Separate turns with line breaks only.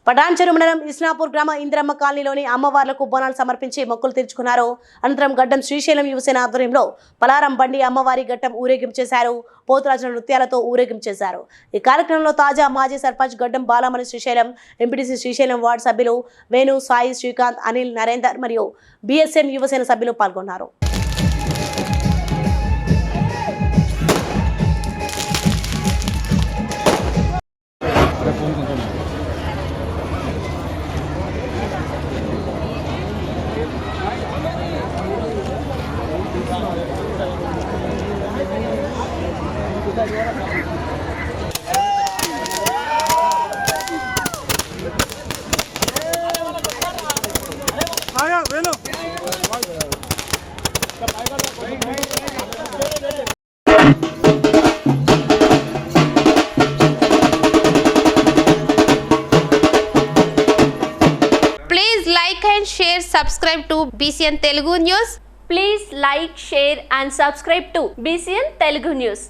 పటాన్చెరు మండలం ఇస్నాపూర్ గ్రామ ఇంద్రమ్మ కాలనీలోని అమ్మవార్లకు బోనాలు సమర్పించి మొక్కులు తీర్చుకున్నారు. అనంతరం గడ్డం శ్రీశైలం యువసేన ఆధ్వర్యంలో పలారం బండి అమ్మవారి గడ్డం ఊరేగింపు చేశారు. పోతురాజుల నృత్యాలతో ఊరేగింపు చేశారు. ఈ కార్యక్రమంలో తాజా మాజీ సర్పంచ్ గడ్డం బాలమణి శ్రీశైలం, ఎంపీటీసీ శ్రీశైలం వార్డు సభ్యులు వేణు, సాయి, శ్రీకాంత్, అనిల్, నరేందర్ మరియు బీఎస్ఎన్ యువసేన సభ్యులు పాల్గొన్నారు.
Please like and share, subscribe to BCN Telugu News.
Please like, share and subscribe to BCN Telugu News.